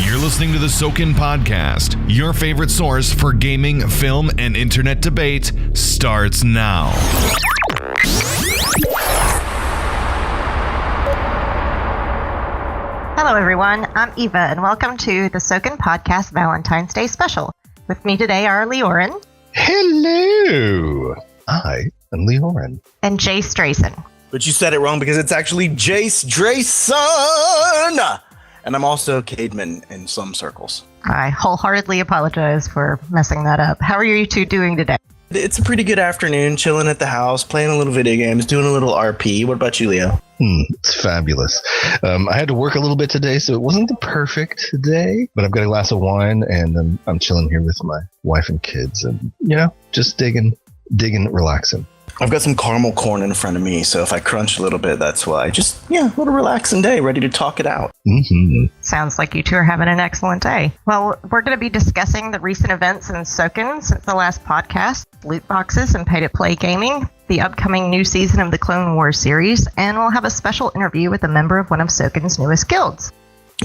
You're listening to the Sokan Podcast. Your favorite source for gaming, film, and internet debate starts now. Hello, everyone. I'm Eva, and welcome to the Sokan Podcast Valentine's Day Special. With me today are Leorin. Hello. I am Leorin. And Jace Drayson. But you said it wrong because it's actually Jace Drayson. And I'm also Cademan in some circles. I wholeheartedly apologize for messing that up. How are you two doing today? It's a pretty good afternoon, chilling at the house, playing a little video games, doing a little RP. What about you, Leo? It's fabulous. I had to work a little bit today, so it wasn't the perfect day, but I've got a glass of wine and I'm chilling here with my wife and kids and, just digging, relaxing. I've got some caramel corn in front of me, so if I crunch a little bit, that's why. A little relaxing day, ready to talk it out. Mm-hmm. Sounds like you two are having an excellent day. Well, we're going to be discussing the recent events in Sokan since the last podcast, loot boxes and pay-to-play gaming, the upcoming new season of the Clone Wars series, and we'll have a special interview with a member of one of Sokan's newest guilds.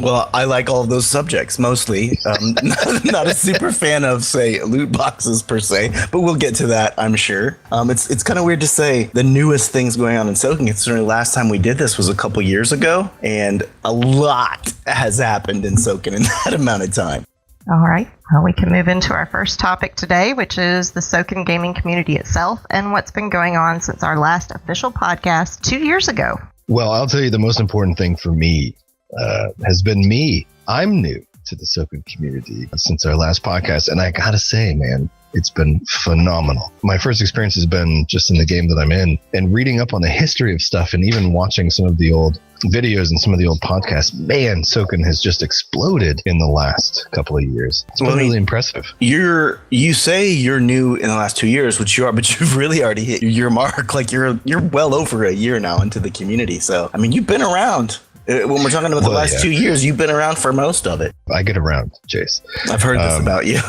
Well, I like all of those subjects, mostly. Not a super fan of, say, loot boxes per se, but we'll get to that, I'm sure. It's kind of weird to say the newest things going on in Sokan, considering last time we did this was a couple years ago, and a lot has happened in Sokan in that amount of time. All right. Well, we can move into our first topic today, which is the Sokan gaming community itself and what's been going on since our last official podcast 2 years ago. Well, I'll tell you the most important thing for me has been me. I'm new to the Sokan community since our last podcast, and I gotta say, man, it's been phenomenal. My first experience has been just in the game that I'm in and reading up on the history of stuff and even watching some of the old videos and some of the old podcasts. Man, Sokan has just exploded in the last couple of years. It's been really impressive. You say you're new in the last 2 years, which you are, but you've really already hit your mark. Like you're well over a year now into the community. So, I mean, you've been around. When we're talking about the last 2 years, you've been around for most of it. I get around, Jace. I've heard this about you.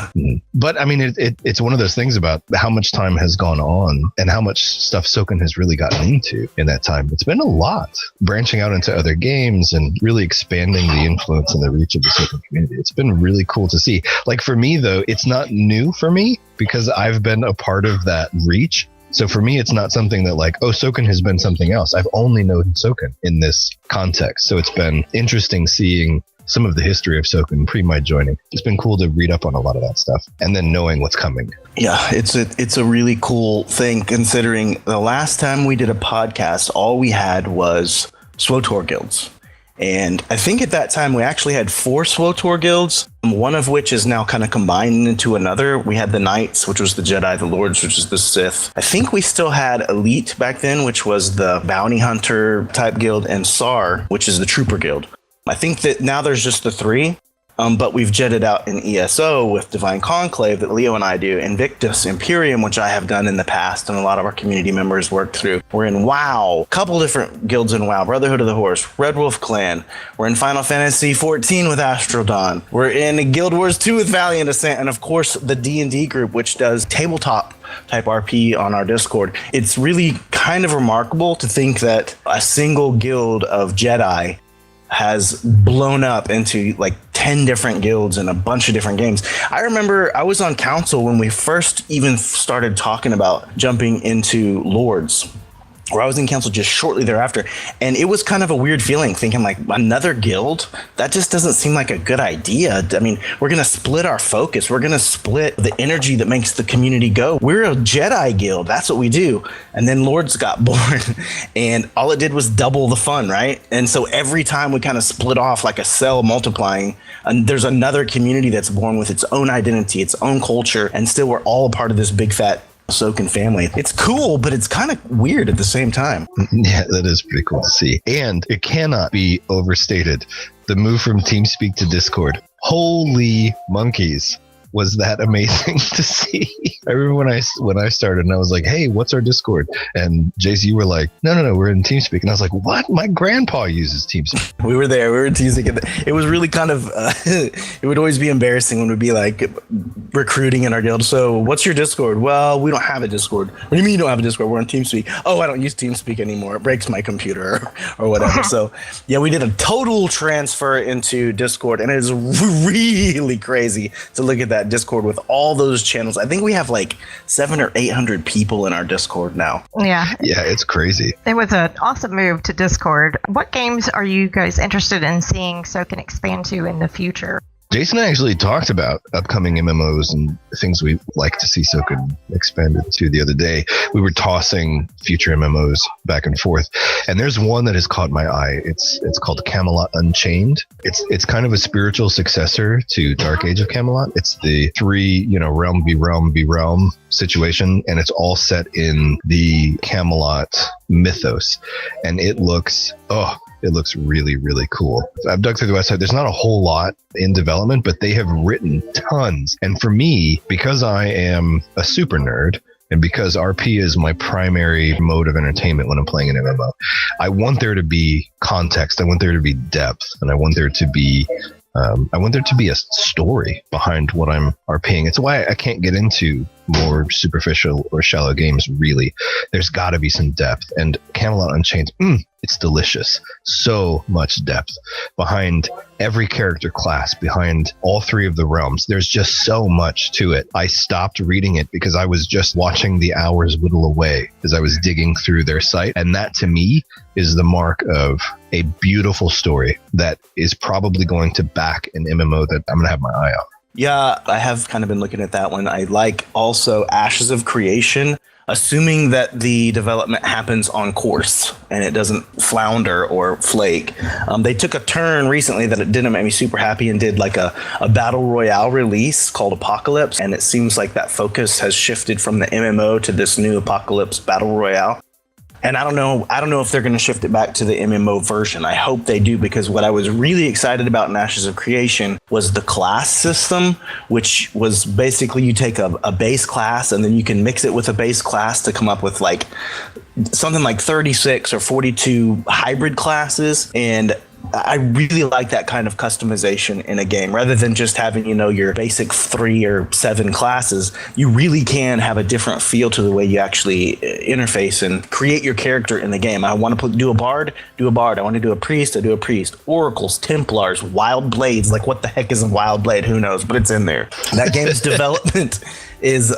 But I mean, it's one of those things about how much time has gone on and how much stuff Sokan has really gotten into in that time. It's been a lot, branching out into other games and really expanding the influence and the reach of the Sokan community. It's been really cool to see. Like for me, though, it's not new for me because I've been a part of that reach. So for me, it's not something that like, oh, Sokan has been something else. I've only known Sokan in this context. So it's been interesting seeing some of the history of Sokan pre my joining. It's been cool to read up on a lot of that stuff and then knowing what's coming. Yeah, it's a really cool thing considering the last time we did a podcast, all we had was SWTOR guilds. And I think at that time we actually had 4 SWTOR guilds, one of which is now kind of combined into another. We had the Knights, which was the Jedi, the Lords, which is the Sith. I think we still had Elite back then, which was the Bounty Hunter type guild, and SAR, which is the Trooper guild. I think that now there's just the 3. But we've jetted out in ESO with Divine Conclave that Leo and I do, Invictus, Imperium, which I have done in the past and a lot of our community members worked through. We're in WoW, a couple different guilds in WoW, Brotherhood of the Horse, Red Wolf Clan. We're in Final Fantasy 14 with Astrodon. We're in Guild Wars 2 with Valiant Ascent, and of course the D&D group, which does tabletop type RP on our Discord. It's really kind of remarkable to think that a single guild of Jedi has blown up into like 10 different guilds and a bunch of different games. I remember I was on council when we first even started talking about jumping into Lords, or I was in council just shortly thereafter. And it was kind of a weird feeling thinking like another guild, that just doesn't seem like a good idea. I mean, we're going to split our focus. We're going to split the energy that makes the community go. We're a Jedi guild. That's what we do. And then Lords got born and all it did was double the fun, right? And so every time we kind of split off like a cell multiplying, and there's another community that's born with its own identity, its own culture, and still we're all a part of this big fat Sokan family. It's cool, but it's kind of weird at the same time. Yeah, that is pretty cool to see. And it cannot be overstated. The move from TeamSpeak to Discord. Holy monkeys. was that amazing to see. I remember when I started and I was like, hey, what's our Discord? And Jace, you were like, no, we're in TeamSpeak. And I was like, what? My grandpa uses TeamSpeak. We were there. We were in TeamSpeak. It was really kind of, it would always be embarrassing when we'd be like recruiting in our guild. So what's your Discord? Well, we don't have a Discord. What do you mean you don't have a Discord? We're on TeamSpeak. Oh, I don't use TeamSpeak anymore. It breaks my computer or whatever. So yeah, we did a total transfer into Discord, and it is really crazy to look at that Discord with all those channels. I think we have like 700 or 800 people in our Discord now. Yeah, it's crazy. It was an awesome move to Discord. What games are you guys interested in seeing Sokan expand to in the future? Jason and I actually talked about upcoming MMOs and things we'd like to see Sokan expanded to the other day. We were tossing future MMOs back and forth, and there's one that has caught my eye. It's called Camelot Unchained. It's kind of a spiritual successor to Dark Age of Camelot. It's the 3, realm be realm be realm situation, and it's all set in the Camelot mythos, and it looks really, really cool. I've dug through the website. There's not a whole lot in development, but they have written tons. And for me, because I am a super nerd, and because RP is my primary mode of entertainment when I'm playing an MMO, I want there to be context. I want there to be depth, and I want there to be a story behind what I'm RPing. It's why I can't get into more superficial or shallow games, really. There's got to be some depth. And Camelot Unchained, it's delicious. So much depth behind every character class, behind all 3 of the realms. There's just so much to it. I stopped reading it because I was just watching the hours whittle away as I was digging through their site. And that, to me, is the mark of a beautiful story that is probably going to back an MMO that I'm going to have my eye on. Yeah, I have kind of been looking at that one. I like also Ashes of Creation, assuming that the development happens on course and it doesn't flounder or flake. They took a turn recently that it didn't make me super happy and did like a battle royale release called Apocalypse. And it seems like that focus has shifted from the MMO to this new Apocalypse battle royale. And I don't know if they're going to shift it back to the MMO version. I hope they do, because what I was really excited about in Ashes of Creation was the class system, which was basically you take a base class and then you can mix it with a base class to come up with like something like 36 or 42 hybrid classes. And I really like that kind of customization in a game rather than just having, your basic 3 or 7 classes. You really can have a different feel to the way you actually interface and create your character in the game. I want to do a bard, do a bard. I want to do a priest, I do a priest. Oracles, Templars, Wild Blades. Like, what the heck is a Wild Blade? Who knows? But it's in there. That game's development is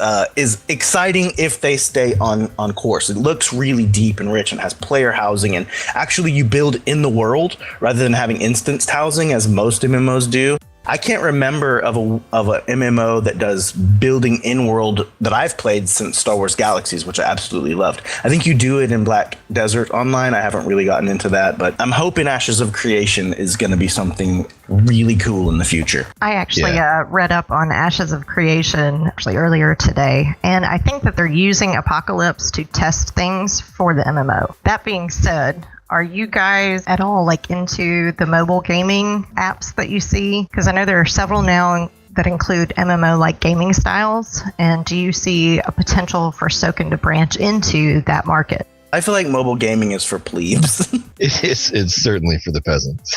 exciting if they stay on course. It looks really deep and rich and has player housing, and actually you build in the world rather than having instanced housing as most MMOs do. I can't remember of a MMO that does building in world that I've played since Star Wars Galaxies, which I absolutely loved. I think you do it in Black Desert Online. I haven't really gotten into that, but I'm hoping Ashes of Creation is going to be something really cool in the future. I actually read up on Ashes of Creation earlier today, and I think that they're using Apocalypse to test things for the MMO. That being said, are you guys at all into the mobile gaming apps that you see? Because I know there are several now that include MMO gaming styles. And do you see a potential for Sokan to branch into that market? I feel like mobile gaming is for plebes. It's certainly for the peasants,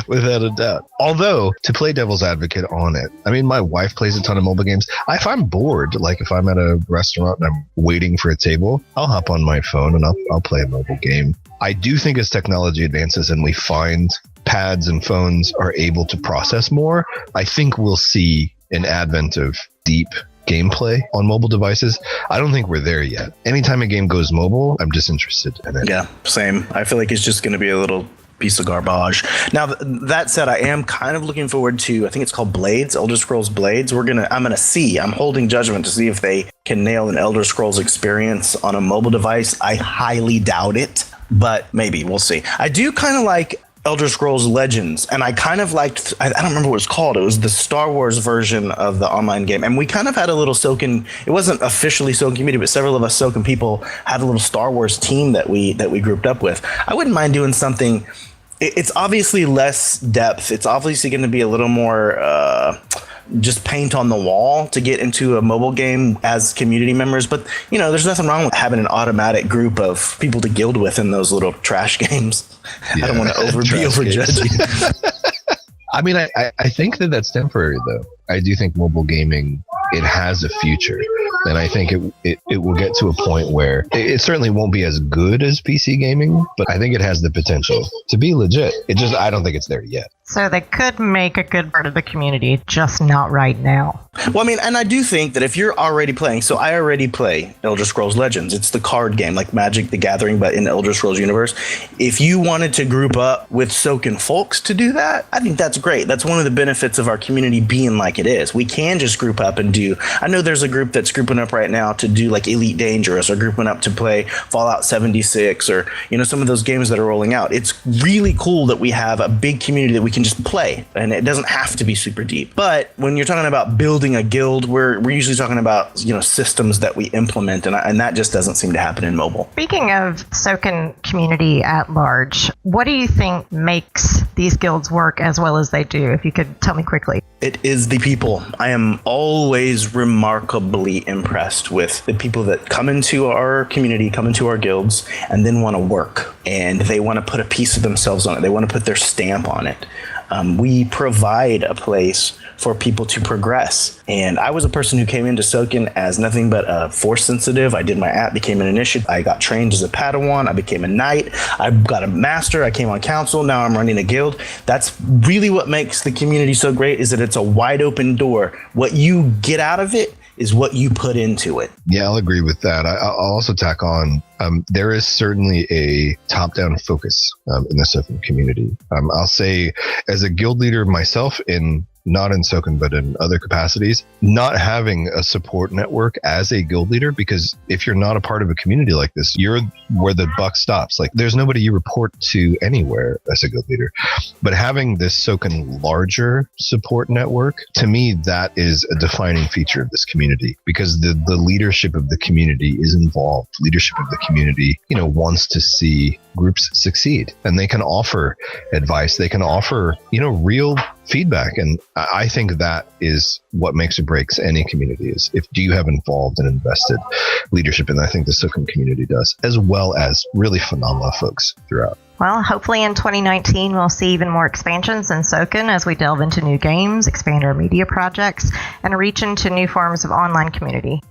without a doubt. Although, to play devil's advocate on it, I mean, my wife plays a ton of mobile games. If I'm bored, if I'm at a restaurant and I'm waiting for a table, I'll hop on my phone and I'll play a mobile game. I do think as technology advances and we find pads and phones are able to process more, I think we'll see an advent of deep gameplay on mobile devices. I don't think we're there yet. Anytime a game goes mobile, I'm disinterested in it. Yeah, same. I feel like it's just going to be a little piece of garbage. Now, that said, I am kind of looking forward to, I think it's called Blades, Elder Scrolls Blades. I'm holding judgment to see if they can nail an Elder Scrolls experience on a mobile device. I highly doubt it, but maybe we'll see. I do kind of like Elder Scrolls Legends, and I kind of liked, I don't remember what it was called. It was the Star Wars version of the online game, and we kind of had a little Sokan, it wasn't officially Sokan community, but several of us Sokan people had a little Star Wars team that we grouped up with. I wouldn't mind doing something. It's obviously less depth. It's obviously going to be a little more just paint on the wall to get into a mobile game as community members. But, there's nothing wrong with having an automatic group of people to guild with in those little trash games. Yeah, I don't want to be overjudging. I mean, I think that's temporary, though. I do think mobile gaming, it has a future. And I think it will get to a point where it certainly won't be as good as PC gaming, but I think it has the potential to be legit. I don't think it's there yet. So they could make a good part of the community, just not right now. Well, I mean, and I do think that if you're already playing, so I already play Elder Scrolls Legends. It's the card game, like Magic the Gathering, but in the Elder Scrolls universe. If you wanted to group up with Sokan folks to do that, I think that's great. That's one of the benefits of our community being like it is. We can just group up and do, I know there's a group that's grouping up right now to do like Elite Dangerous, or grouping up to play Fallout 76, or, some of those games that are rolling out. It's really cool that we have a big community that we can just play, and it doesn't have to be super deep. But when you're talking about building a guild, we're usually talking about systems that we implement, and that just doesn't seem to happen in mobile. Speaking of Sokan community at large, what do you think makes these guilds work as well as they do? If you could tell me quickly. It is the people. I am always remarkably impressed with the people that come into our community, come into our guilds, and then want to work, and they want to put a piece of themselves on it. They want to put their stamp on it. We provide a place for people to progress. And I was a person who came into Sokan as nothing but a force sensitive. I did my app, became an initiate. I got trained as a Padawan. I became a knight. I got a master. I came on council. Now I'm running a guild. That's really what makes the community so great, is that it's a wide open door. What you get out of it is what you put into it. Yeah, I'll agree with that. I'll also tack on, there is certainly a top-down focus in the Sokan community. I'll say, as a guild leader myself, not in Sokan, but in other capacities, not having a support network as a guild leader, because if you're not a part of a community like this, you're where the buck stops. Like, there's nobody you report to anywhere as a guild leader. But having this Sokan larger support network, to me, that is a defining feature of this community, because the leadership of the community is involved. Leadership of the community, wants to see groups succeed, and they can offer advice. They can offer, real feedback. And I think that is what makes or breaks any community, is do you have involved and invested leadership? And I think the Sokan community does, as well as really phenomenal folks throughout. Well, hopefully in 2019, we'll see even more expansions in Sokan as we delve into new games, expand our media projects, and reach into new forms of online community.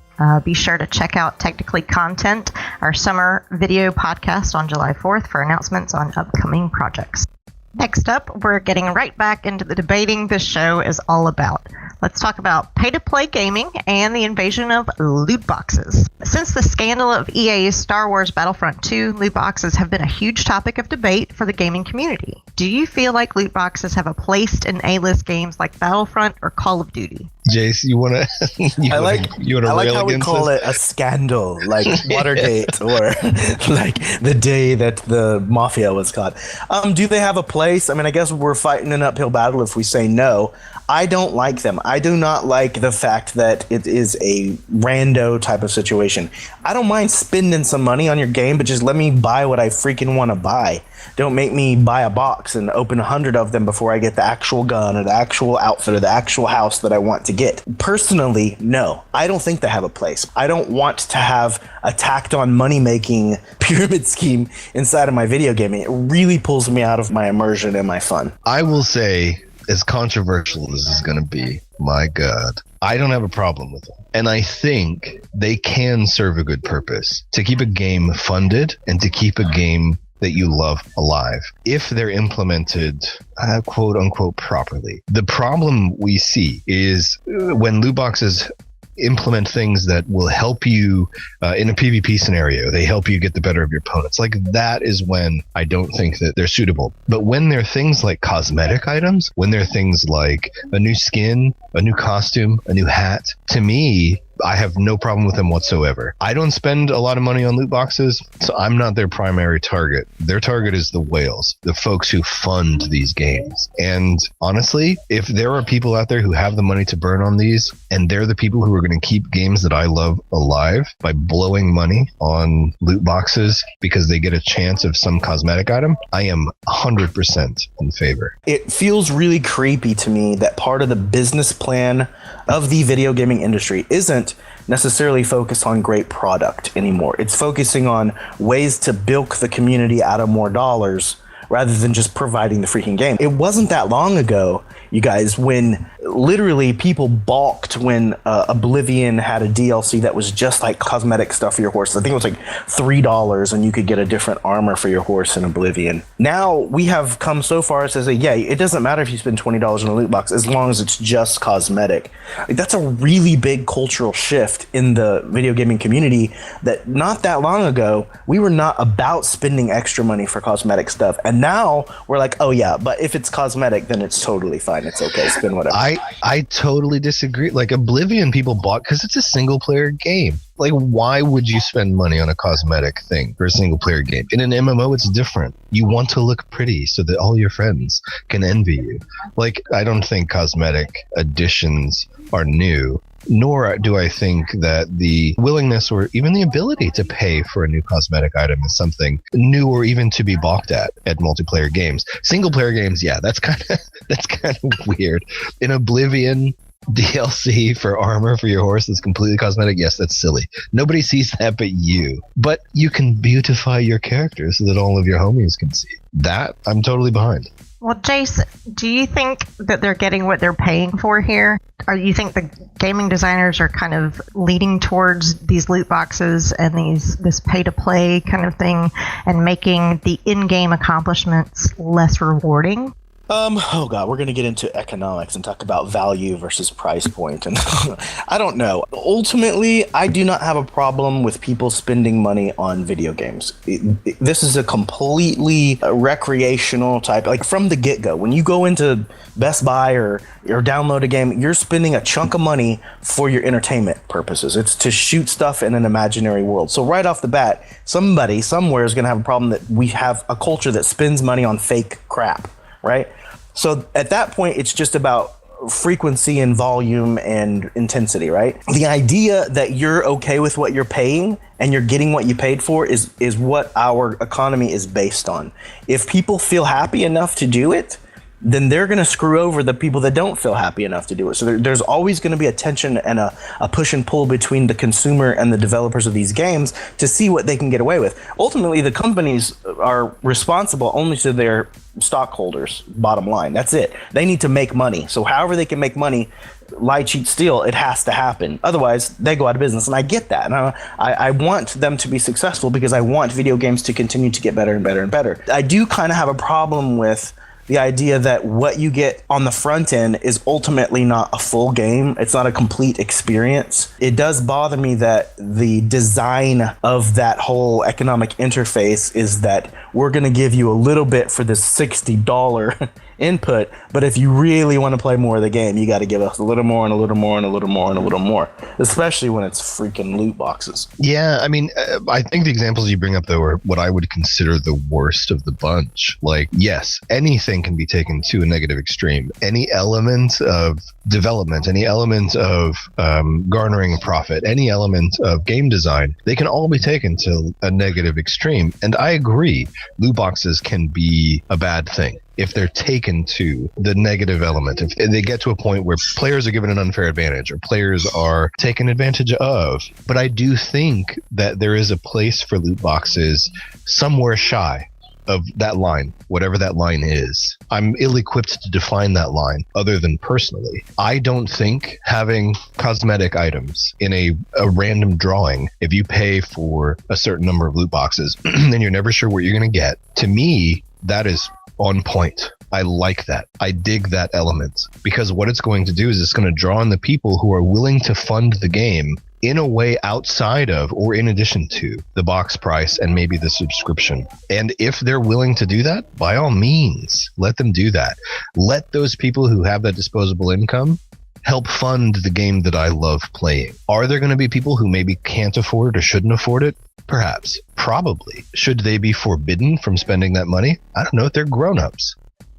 Be sure to check out Technically Content, our summer video podcast on July 4th for announcements on upcoming projects. Next up, we're getting right back into the debating this show is all about. Let's talk about pay-to-play gaming and the invasion of loot boxes. Since the scandal of EA's Star Wars Battlefront 2, loot boxes have been a huge topic of debate for the gaming community. Do you feel like loot boxes have a place in A-list games like Battlefront or Call of Duty? Jace, you want to? I like how we call it a scandal, like Watergate, or like the day that the mafia was caught. Do they have a place? I mean, I guess we're fighting an uphill battle if we say no. I don't like them. I do not like the fact that it is a rando type of situation. I don't mind spending some money on your game, but just let me buy what I freaking want to buy. Don't make me buy a box and open 100 of them before I get the actual gun or the actual outfit or the actual house that I want to get. Personally, no. I don't think they have a place. I don't want to have a tacked on money-making pyramid scheme inside of my video game. It really pulls me out of my immersion and my fun. I will say, as controversial as this is going to be, my God, I don't have a problem with it. And I think they can serve a good purpose to keep a game funded and to keep a game that you love alive, if they're implemented quote unquote properly. The problem we see is when loot boxes implement things that will help you in a PvP scenario, they help you get the better of your opponents. Like, that is when I don't think that they're suitable. But when they're things like cosmetic items, when they're things like a new skin, a new costume, a new hat, to me, I have no problem with them whatsoever. I don't spend a lot of money on loot boxes, so I'm not their primary target. Their target is the whales, the folks who fund these games. And honestly, if there are people out there who have the money to burn on these, and they're the people who are going to keep games that I love alive by blowing money on loot boxes because they get a chance of some cosmetic item, I am 100% in favor. It feels really creepy to me that part of the business plan of the video gaming industry isn't necessarily focused on great product anymore. It's focusing on ways to bilk the community out of more dollars rather than just providing the freaking game. It wasn't that long ago, you guys, when literally people balked when Oblivion had a DLC that was just like cosmetic stuff for your horse. I think it was like $3 and you could get a different armor for your horse in Oblivion. Now we have come so far as to say, yeah, it doesn't matter if you spend $20 in a loot box as long as it's just cosmetic. Like, that's a really big cultural shift in the video gaming community that not that long ago, we were not about spending extra money for cosmetic stuff. And now we're like, oh yeah, but if it's cosmetic, then it's totally fine. It's okay, spend whatever. I totally disagree. Like, Oblivion people bought because it's a single player game. Like, why would you spend money on a cosmetic thing for a single player game? In an MMO, it's different. You want to look pretty so that all your friends can envy you. Like, I don't think cosmetic additions are new, nor do I think that the willingness or even the ability to pay for a new cosmetic item is something new or even to be balked at multiplayer games. Single player games, yeah, that's kind of weird. In Oblivion, DLC for armor for your horse is completely cosmetic. Yes, that's silly. Nobody sees that but you. But you can beautify your character so that all of your homies can see. That I'm totally behind. Well, Jace, do you think that they're getting what they're paying for here? Or you think the gaming designers are kind of leading towards these loot boxes and this pay-to-play kind of thing and making the in-game accomplishments less rewarding? Oh God, we're going to get into economics and talk about value versus price point. And I don't know. Ultimately, I do not have a problem with people spending money on video games. This is a completely recreational type, like from the get-go. When you go into Best Buy or download a game, you're spending a chunk of money for your entertainment purposes. It's to shoot stuff in an imaginary world. So right off the bat, somebody somewhere is going to have a problem that we have a culture that spends money on fake crap, right? So at that point, it's just about frequency and volume and intensity, right? The idea that you're okay with what you're paying and you're getting what you paid for is what our economy is based on. If people feel happy enough to do it, then they're going to screw over the people that don't feel happy enough to do it. So there's always going to be a tension and a push and pull between the consumer and the developers of these games to see what they can get away with. Ultimately, the companies are responsible only to their stockholders, bottom line. That's it. They need to make money. So however they can make money, lie, cheat, steal, it has to happen. Otherwise, they go out of business. And I get that. And I want them to be successful because I want video games to continue to get better and better and better. I do kind of have a problem with the idea that what you get on the front end is ultimately not a full game. It's not a complete experience. It does bother me that the design of that whole economic interface is that we're going to give you a little bit for this $60 input, but if you really want to play more of the game, you got to give us a little more and a little more and a little more and a little more, especially when it's freaking loot boxes. Yeah, I mean, I think the examples you bring up, though, are what I would consider the worst of the bunch. Like, yes, anything can be taken to a negative extreme. Any element of development, any element of garnering a profit, any element of game design, they can all be taken to a negative extreme. And I agree, loot boxes can be a bad thing if they're taken to the negative element. If they get to a point where players are given an unfair advantage or players are taken advantage of. But I do think that there is a place for loot boxes somewhere shy of that line, whatever that line is. I'm ill-equipped to define that line other than personally. I don't think having cosmetic items in a random drawing, if you pay for a certain number of loot boxes, then you're never sure what you're going to get. To me, that is on point. I like that. I dig that element because what it's going to do is it's going to draw in the people who are willing to fund the game in a way outside of or in addition to the box price and maybe the subscription. And if they're willing to do that, by all means, let them do that. Let those people who have that disposable income help fund the game that I love playing. Are there going to be people who maybe can't afford it or shouldn't afford it? Perhaps. Probably. Should they be forbidden from spending that money? I don't know. They're grown-ups.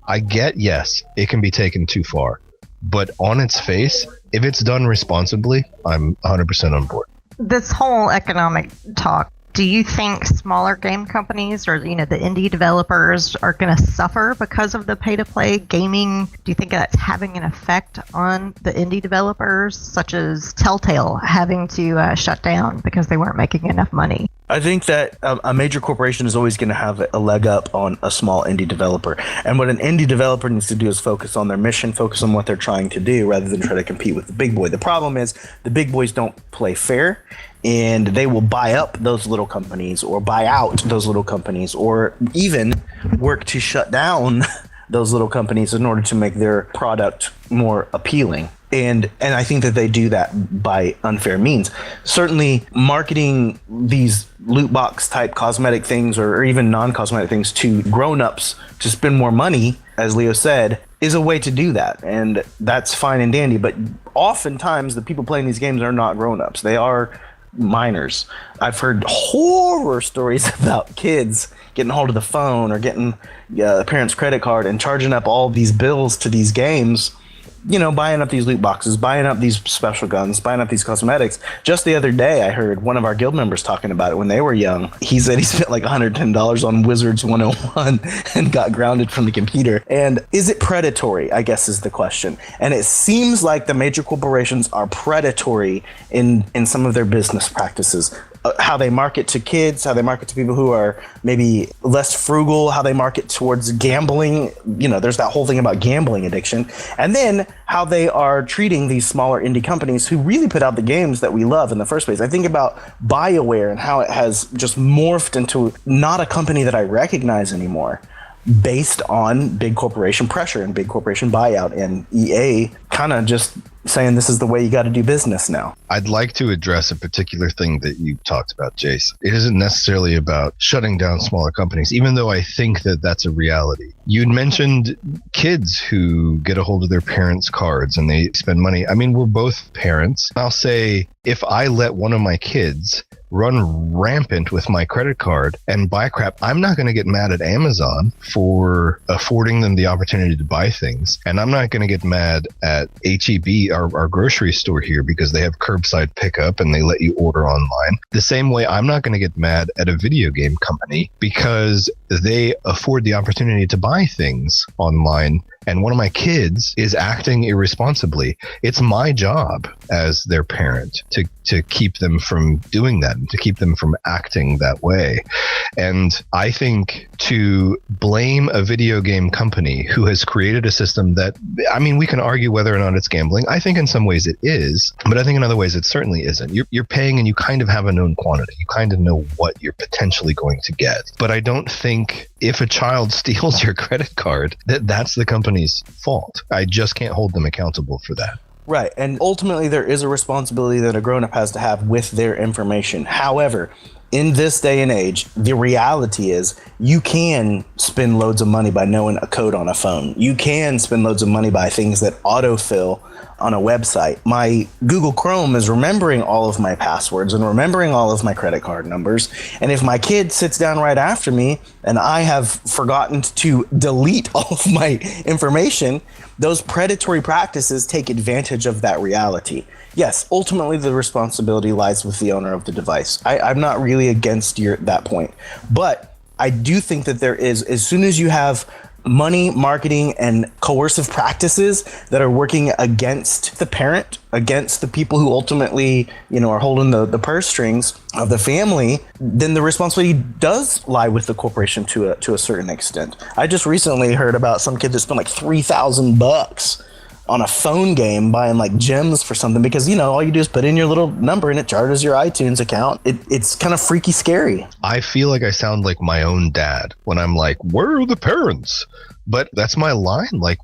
I get, yes, it can be taken too far. But on its face, if it's done responsibly, I'm 100% on board. This whole economic talk, do you think smaller game companies or, the indie developers are going to suffer because of the pay-to-play gaming? Do you think that's having an effect on the indie developers, such as Telltale having to shut down because they weren't making enough money? I think that a major corporation is always going to have a leg up on a small indie developer. And what an indie developer needs to do is focus on their mission, focus on what they're trying to do rather than try to compete with the big boy. The problem is the big boys don't play fair, and they will buy up those little companies or buy out those little companies or even work to shut down those little companies in order to make their product more appealing. And I think that they do that by unfair means. Certainly, marketing these loot box type cosmetic things or even non-cosmetic things to grown-ups to spend more money, as Leo said, is a way to do that. And that's fine and dandy. But oftentimes, the people playing these games are not grown-ups. They are minors. I've heard horror stories about kids getting hold of the phone or getting a parent's credit card and charging up all these bills to these games, buying up these loot boxes, buying up these special guns, buying up these cosmetics. Just the other day, I heard one of our guild members talking about it when they were young. He said he spent like $110 on Wizards 101 and got grounded from the computer. And is it predatory, I guess is the question. And it seems like the major corporations are predatory in some of their business practices. How they market to kids, how they market to people who are maybe less frugal, how they market towards gambling. There's that whole thing about gambling addiction. And then how they are treating these smaller indie companies who really put out the games that we love in the first place. I think about BioWare and how it has just morphed into not a company that I recognize anymore, based on big corporation pressure and big corporation buyout, and EA kind of just saying this is the way you got to do business now. I'd like to address a particular thing that you talked about, Jace. It isn't necessarily about shutting down smaller companies, even though I think that that's a reality. You'd mentioned kids who get a hold of their parents' cards and they spend money. I mean, we're both parents. I'll say if I let one of my kids run rampant with my credit card and buy crap, I'm not going to get mad at Amazon for affording them the opportunity to buy things. And I'm not going to get mad at H-E-B, our grocery store here, because they have curbside pickup and they let you order online. The same way I'm not going to get mad at a video game company because they afford the opportunity to buy things online and one of my kids is acting irresponsibly. It's my job as their parent to keep them from doing that, and to keep them from acting that way. And I think to blame a video game company who has created a system that, I mean, we can argue whether or not it's gambling. I think in some ways it is, but I think in other ways it certainly isn't. You're paying and you kind of have a known quantity. You kind of know what you're potentially going to get. But I don't think if a child steals your credit card, that's the company's fault. I just can't hold them accountable for that. Right. And ultimately, there is a responsibility that a grown-up has to have with their information. However, in this day and age, the reality is you can spend loads of money by knowing a code on a phone. You can spend loads of money by things that autofill on a website. My Google Chrome is remembering all of my passwords and remembering all of my credit card numbers. And if my kid sits down right after me and I have forgotten to delete all of my information, those predatory practices take advantage of that reality. Yes, ultimately the responsibility lies with the owner of the device. I'm not really against that point. But I do think that there is, as soon as you have money, marketing, and coercive practices that are working against the parent, against the people who ultimately, are holding the purse strings of the family, then the responsibility does lie with the corporation to a certain extent. I just recently heard about some kid that spent like $3,000 on a phone game buying like gems for something because, all you do is put in your little number and it charges your iTunes account. It's kind of freaky scary. I feel like I sound like my own dad when I'm like, where are the parents? But that's my line. Like,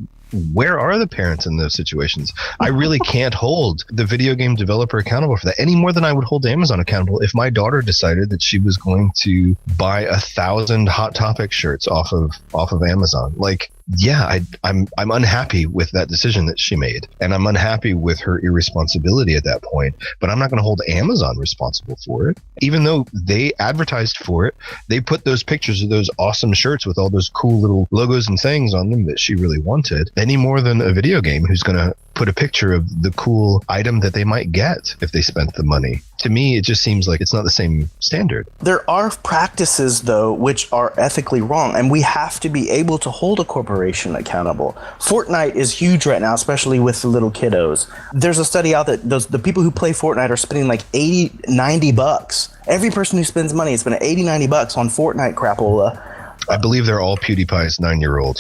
where are the parents in those situations? I really can't hold the video game developer accountable for that any more than I would hold Amazon accountable if my daughter decided that she was going to buy 1,000 Hot Topic shirts off of Amazon. Like, yeah, I'm unhappy with that decision that she made, and I'm unhappy with her irresponsibility at that point. But I'm not going to hold Amazon responsible for it, even though they advertised for it. They put those pictures of those awesome shirts with all those cool little logos and things on them that she really wanted, any more than a video game who's going to put a picture of the cool item that they might get if they spent the money. To me, it just seems like it's not the same standard. There are practices, though, which are ethically wrong, and we have to be able to hold a corporation accountable. Fortnite is huge right now, especially with the little kiddos. There's a study out that the people who play Fortnite are spending like $80-$90. Every person who spends money is spending $80-$90 on Fortnite crapola. I believe they're all PewDiePie's 9-year-old.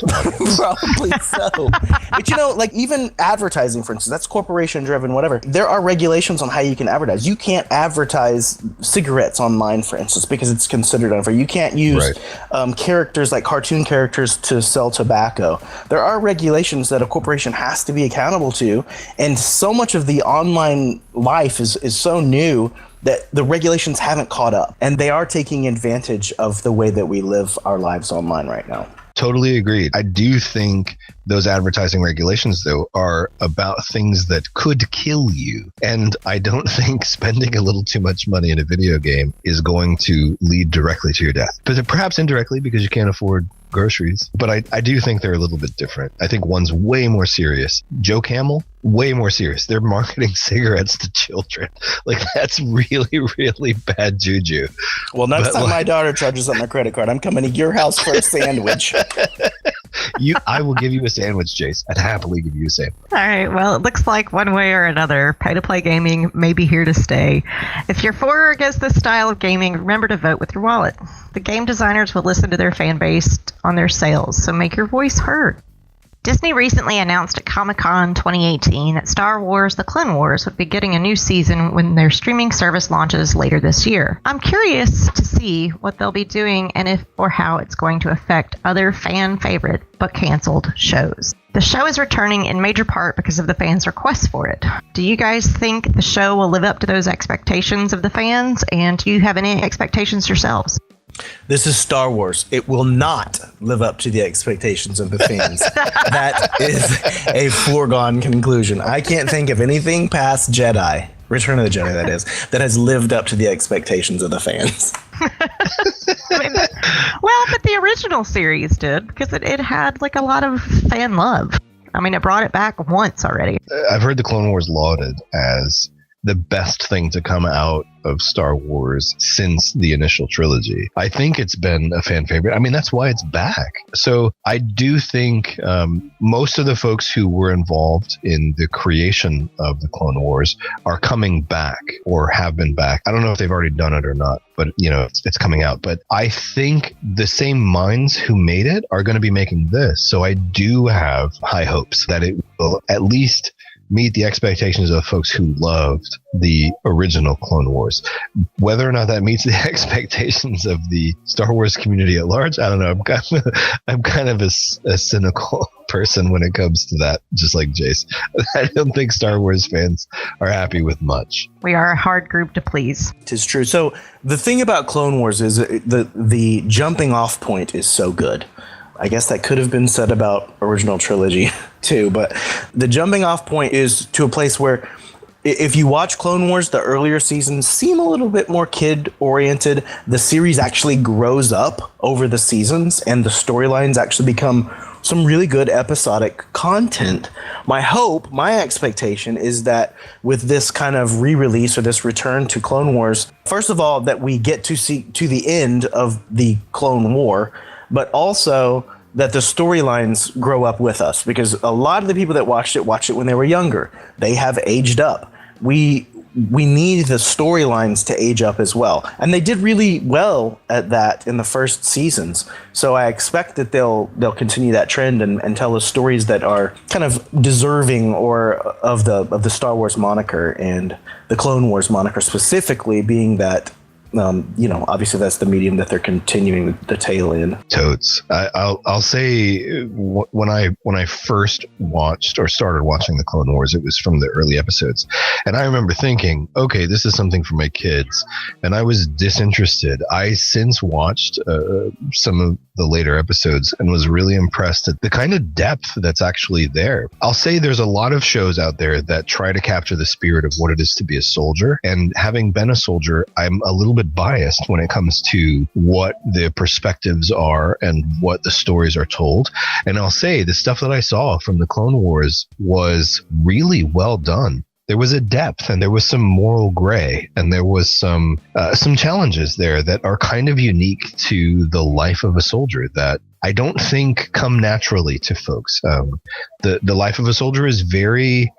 Probably so. But like even advertising, for instance, that's corporation driven, whatever. There are regulations on how you can advertise. You can't advertise cigarettes online, for instance, because it's considered unfair. You can't use characters like cartoon characters to sell tobacco. There are regulations that a corporation has to be accountable to. And so much of the online life is so new that the regulations haven't caught up, and they are taking advantage of the way that we live our lives online right now. Totally agreed. I do think those advertising regulations, though, are about things that could kill you. And I don't think spending a little too much money in a video game is going to lead directly to your death. But perhaps indirectly, because you can't afford groceries. But I do think they're a little bit different. I think one's way more serious. Joe Camel, way more serious. They're marketing cigarettes to children. Like, that's really, really bad juju. Well, next time my daughter charges up my credit card, I'm coming to your house for a sandwich. I will give you a sandwich, Jace. I'd happily give you a sandwich. All right. Well, it looks like one way or another, pay-to-play gaming may be here to stay. If you're for or against this style of gaming, remember to vote with your wallet. The game designers will listen to their fan base on their sales, so make your voice heard. Disney recently announced at Comic-Con 2018 that Star Wars: The Clone Wars would be getting a new season when their streaming service launches later this year. I'm curious to see what they'll be doing and if or how it's going to affect other fan favorite but canceled shows. The show is returning in major part because of the fans' requests for it. Do you guys think the show will live up to those expectations of the fans, and do you have any expectations yourselves? This is Star Wars. It will not live up to the expectations of the fans. That is a foregone conclusion. I can't think of anything past Jedi, Return of the Jedi, that is, that has lived up to the expectations of the fans. Well, but the original series did, because it had like a lot of fan love. I mean, it brought it back once already. I've heard the Clone Wars lauded as the best thing to come out of Star Wars since the initial trilogy. I think it's been a fan favorite. I mean, that's why it's back. So I do think most of the folks who were involved in the creation of the Clone Wars are coming back or have been back. I don't know if they've already done it or not, but it's coming out. But I think the same minds who made it are going to be making this. So I do have high hopes that it will at least meet the expectations of folks who loved the original Clone Wars. Whether or not that meets the expectations of the Star Wars community at large, I don't know. I'm kind of a cynical person when it comes to that, just like Jace. I don't think Star Wars fans are happy with much. We are a hard group to please. It is true. So the thing about Clone Wars is the jumping off point is so good. I guess that could have been said about original trilogy too, but the jumping off point is to a place where if you watch Clone Wars, the earlier seasons seem a little bit more kid oriented. The series actually grows up over the seasons and the storylines actually become some really good episodic content. My expectation is that with this kind of re-release or this return to Clone Wars, first of all, that we get to see to the end of the Clone War, but also that the storylines grow up with us, because a lot of the people that watched it when they were younger. They have aged up. We need the storylines to age up as well. And they did really well at that in the first seasons. So I expect that they'll continue that trend and tell us stories that are kind of deserving of the Star Wars moniker, and the Clone Wars moniker specifically being that Obviously that's the medium that they're continuing the tale in. Totes. I'll say when I first watched or started watching the Clone Wars, it was from the early episodes, and I remember thinking, okay, this is something for my kids, and I was disinterested. I since watched some of the later episodes and was really impressed at the kind of depth that's actually there. I'll say there's a lot of shows out there that try to capture the spirit of what it is to be a soldier, and having been a soldier, I'm a little bit biased when it comes to what the perspectives are and what the stories are told. And I'll say the stuff that I saw from the Clone Wars was really well done. There was a depth, and there was some moral gray, and there was some challenges there that are kind of unique to the life of a soldier that I don't think come naturally to folks. The life of a soldier is very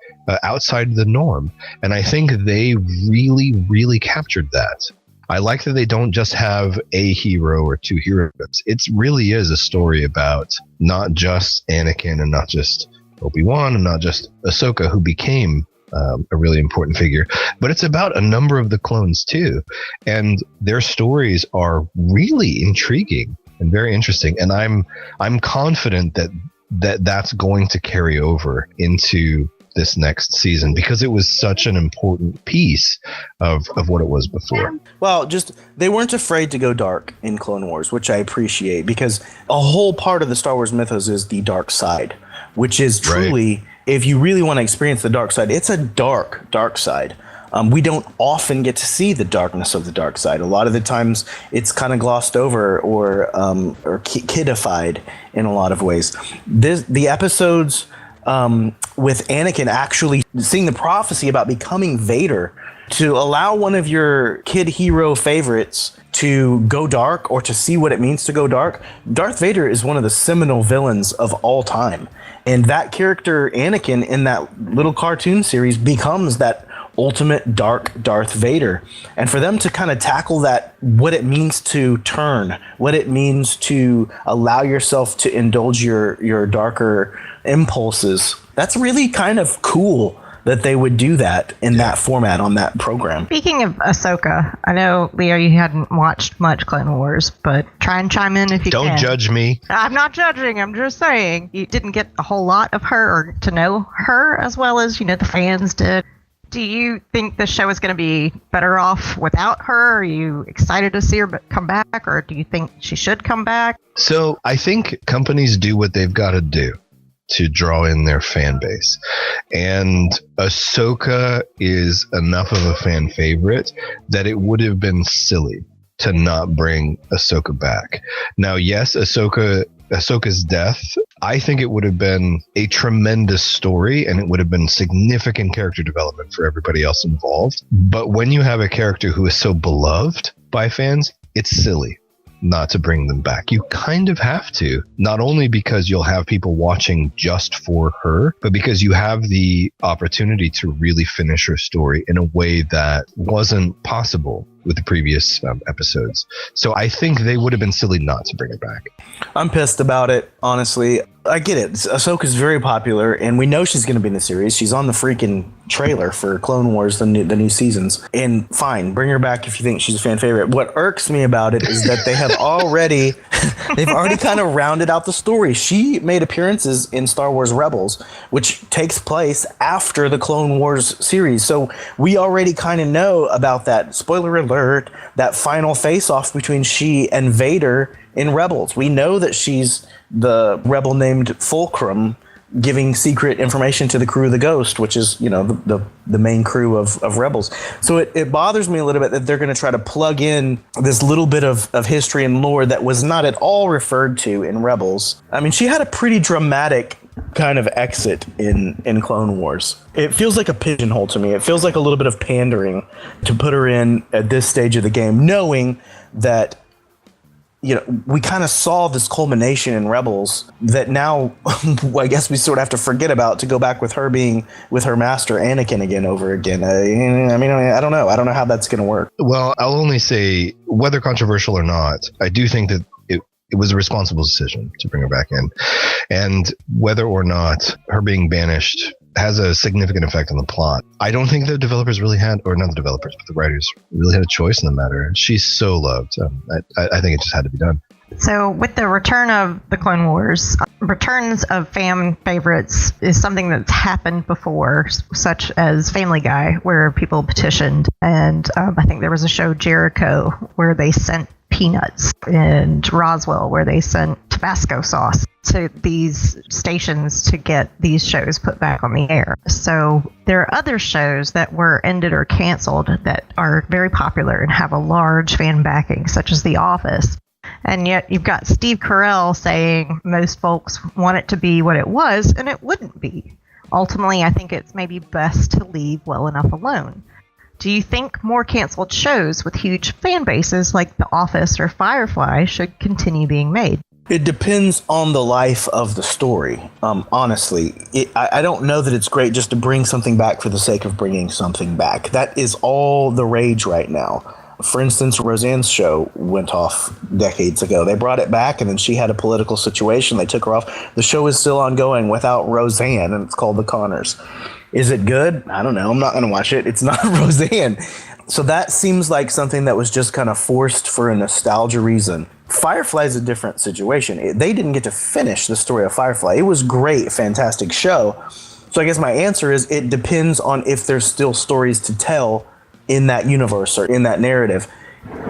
outside the norm, and I think they really, really captured that. I like that they don't just have a hero or two heroes. It really is a story about not just Anakin and not just Obi-Wan and not just Ahsoka, who became a really important figure, but it's about a number of the clones too, and their stories are really intriguing and very interesting, and I'm confident that's going to carry over into this next season because it was such an important piece of what it was before. Well, just they weren't afraid to go dark in Clone Wars, which I appreciate, because a whole part of the Star Wars mythos is the dark side, which is truly, right. If you really want to experience the dark side, it's a dark side. We don't often get to see the darkness of the dark side. A lot of the times it's kind of glossed over or kidified in a lot of ways. The episodes with Anakin actually seeing the prophecy about becoming Vader, to allow one of your kid hero favorites to go dark or to see what it means to go dark. Darth Vader is one of the seminal villains of all time. And that character, Anakin, in that little cartoon series becomes that ultimate dark Darth Vader. And for them to kind of tackle that, what it means to turn, what it means to allow yourself to indulge your darker impulses, that's really kind of cool that they would do that in that format on that program. Speaking of Ahsoka, I know, Leo, you hadn't watched much Clone Wars, but try and chime in if you can. Don't judge me. I'm not judging. I'm just saying you didn't get a whole lot of her or to know her as well as, the fans did. Do you think the show is going to be better off without her? Are you excited to see her come back, or do you think she should come back? So I think companies do what they've got to do to draw in their fan base. And Ahsoka is enough of a fan favorite that it would have been silly to not bring Ahsoka back. Now, yes, Ahsoka's death, I think it would have been a tremendous story, and it would have been significant character development for everybody else involved. But when you have a character who is so beloved by fans, it's silly not to bring them back. You kind of have to, not only because you'll have people watching just for her, but because you have the opportunity to really finish her story in a way that wasn't possible with the previous episodes. So I think they would have been silly not to bring her back. I'm pissed about it, honestly. I get it. Ahsoka's very popular, and we know she's going to be in the series. She's on the freaking trailer for Clone Wars, the new seasons. And fine, bring her back if you think she's a fan favorite. What irks me about it is that they have already kind of rounded out the story. She made appearances in Star Wars Rebels, which takes place after the Clone Wars series. So we already kind of know about that. Spoiler alert, that final face-off between she and Vader in Rebels. We know that she's the rebel named Fulcrum, giving secret information to the crew of the Ghost, which is, the main crew of Rebels. So it bothers me a little bit that they're going to try to plug in this little bit of history and lore that was not at all referred to in Rebels. I mean, she had a pretty dramatic kind of exit in Clone Wars. It feels like a pigeonhole to me. It feels like a little bit of pandering to put her in at this stage of the game, knowing that we kind of saw this culmination in Rebels that now I guess we sort of have to forget about to go back with her being with her master Anakin again over again. I mean, I don't know. I don't know how that's going to work. Well, I'll only say, whether controversial or not, I do think that it was a responsible decision to bring her back in. And whether or not her being banished has a significant effect on the plot. I don't think the developers really had, or not the developers, but the writers really had a choice in the matter. She's so loved. I think it just had to be done. So with the return of the Clone Wars, returns of fan favorites is something that's happened before, such as Family Guy, where people petitioned. And I think there was a show, Jericho, where they sent peanuts, and Roswell, where they sent Tabasco sauce to these stations to get these shows put back on the air. So there are other shows that were ended or canceled that are very popular and have a large fan backing, such as The Office. And yet you've got Steve Carell saying most folks want it to be what it was, and it wouldn't be. Ultimately, I think it's maybe best to leave well enough alone. Do you think more canceled shows with huge fan bases like The Office or Firefly should continue being made? It depends on the life of the story. Honestly, I don't know that it's great just to bring something back for the sake of bringing something back. That is all the rage right now. For instance, Roseanne's show went off decades ago. They brought it back, and then she had a political situation. They took her off. The show is still ongoing without Roseanne, and it's called The Connors. Is it good? I don't know. I'm not going to watch it. It's not Roseanne. So that seems like something that was just kind of forced for a nostalgia reason. Firefly is a different situation. They didn't get to finish the story of Firefly. It was great, fantastic show. So I guess my answer is it depends on if there's still stories to tell in that universe or in that narrative.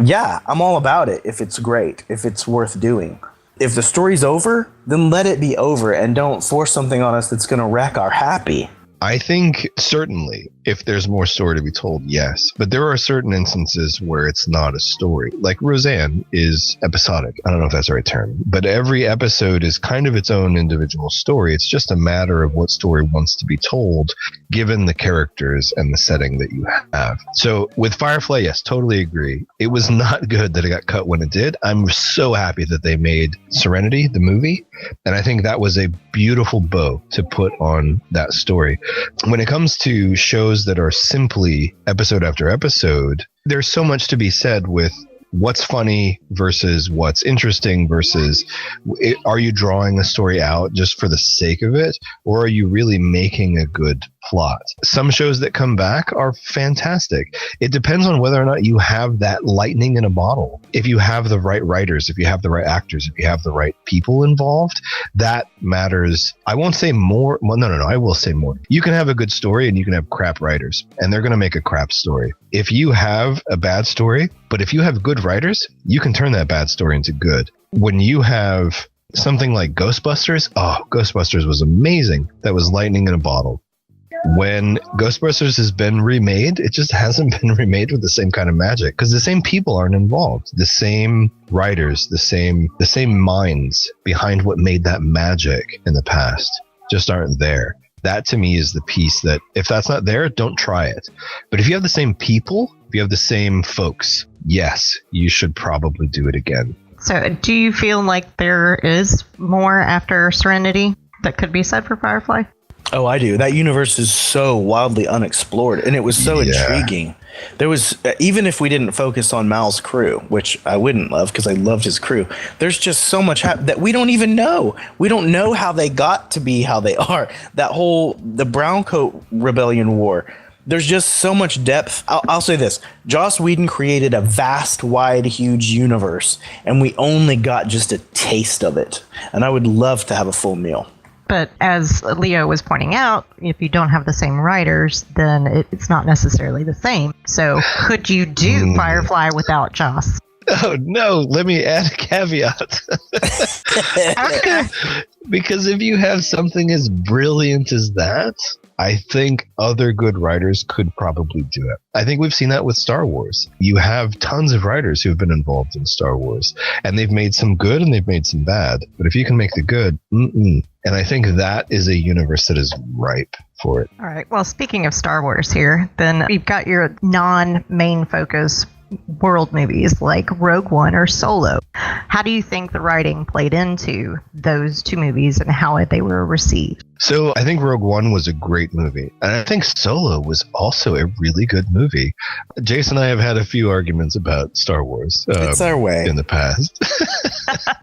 Yeah, I'm all about it if it's great, if it's worth doing. If the story's over, then let it be over and don't force something on us that's going to wreck our happy. I think certainly if there's more story to be told, yes. But there are certain instances where it's not a story. Like Roseanne is episodic. I don't know if that's the right term. But every episode is kind of its own individual story. It's just a matter of what story wants to be told, given the characters and the setting that you have. So with Firefly, yes, totally agree. It was not good that it got cut when it did. I'm so happy that they made Serenity, the movie. And I think that was a beautiful bow to put on that story. When it comes to shows that are simply episode after episode, there's so much to be said with what's funny versus what's interesting versus are you drawing a story out just for the sake of it, or are you really making a good plot? Some shows that come back are fantastic. It depends on whether or not you have that lightning in a bottle. If you have the right writers, if you have the right actors, if you have the right people involved, that matters. I won't say more. Well, no, I will say more. You can have a good story and you can have crap writers, and they're going to make a crap story. If you have a bad story, but if you have good writers, you can turn that bad story into good. When you have something like Ghostbusters, Ghostbusters was amazing. That was lightning in a bottle. When Ghostbusters has been remade, it just hasn't been remade with the same kind of magic because the same people aren't involved. The same writers, the same minds behind what made that magic in the past just aren't there. That to me is the piece that if that's not there, don't try it. But if you have the same people, if you have the same folks, yes, you should probably do it again. So do you feel like there is more after Serenity that could be said for Firefly? Oh, I do. That universe is so wildly unexplored, and it was so intriguing. There was, even if we didn't focus on Mal's crew, which I wouldn't love because I loved his crew, there's just so much that we don't even know. We don't know how they got to be how they are. The Browncoat Rebellion War. There's just so much depth. I'll say this. Joss Whedon created a vast, wide, huge universe, and we only got just a taste of it. And I would love to have a full meal. But as Leo was pointing out, if you don't have the same writers, then it's not necessarily the same. So could you do Firefly without Joss? Oh, no. Let me add a caveat. Okay. Because if you have something as brilliant as that, I think other good writers could probably do it. I think we've seen that with Star Wars. You have tons of writers who have been involved in Star Wars, and they've made some good and they've made some bad. But if you can make the good, And I think that is a universe that is ripe for it. All right. Well, speaking of Star Wars here, then we've got your non-main focus world movies like Rogue One or Solo. How do you think the writing played into those two movies and how they were received? So I think Rogue One was a great movie. And I think Solo was also a really good movie. Jace and I have had a few arguments about Star Wars it's our way in the past.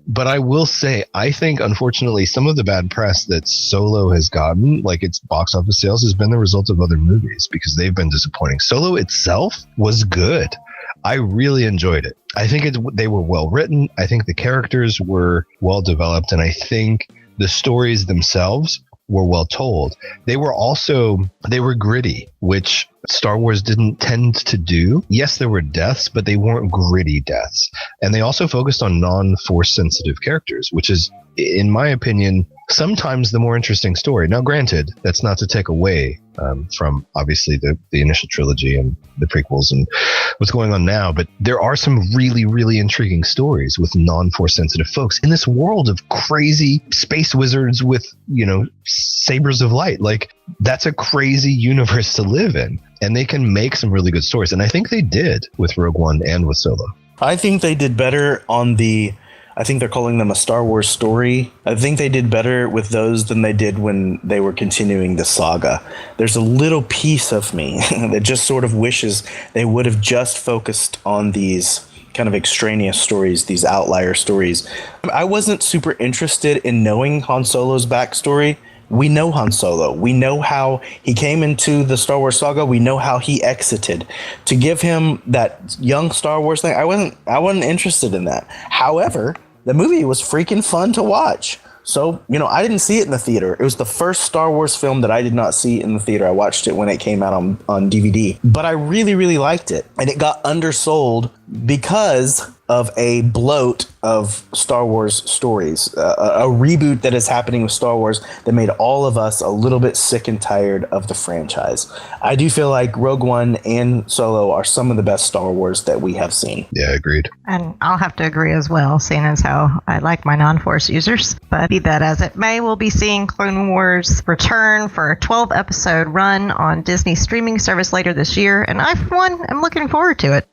But I will say, I think, unfortunately, some of the bad press that Solo has gotten, like its box office sales, has been the result of other movies because they've been disappointing. Solo itself was good. I really enjoyed it. I think they were well written. I think the characters were well developed. And I think the stories themselves were well told. They were gritty, which Star Wars didn't tend to do. Yes, there were deaths, but they weren't gritty deaths. And they also focused on non-force sensitive characters, which is, in my opinion, sometimes the more interesting story. Now, granted, that's not to take away from obviously the initial trilogy and the prequels and what's going on now, but there are some really, really intriguing stories with non-force sensitive folks in this world of crazy space wizards with, sabers of light. Like, that's a crazy universe to live in, and they can make some really good stories. And I think they did with Rogue One and with Solo. I think they did better on I think they're calling them a Star Wars story. I think they did better with those than they did when they were continuing the saga. There's a little piece of me that just sort of wishes they would have just focused on these kind of extraneous stories, these outlier stories. I wasn't super interested in knowing Han Solo's backstory. We know Han Solo. We know how he came into the Star Wars saga. We know how he exited. To give him that young Star Wars thing, I wasn't interested in that. However, the movie was freaking fun to watch. So, I didn't see it in the theater. It was the first Star Wars film that I did not see in the theater. I watched it when it came out on DVD. But I really, really liked it. And it got undersold because of a bloat of Star Wars stories, a reboot that is happening with Star Wars that made all of us a little bit sick and tired of the franchise. I do feel like Rogue One and Solo are some of the best Star Wars that we have seen. Yeah, agreed. And I'll have to agree as well, seeing as how I like my non-Force users. But be that as it may, we'll be seeing Clone Wars return for a 12-episode run on Disney's streaming service later this year, and I, for one, am looking forward to it.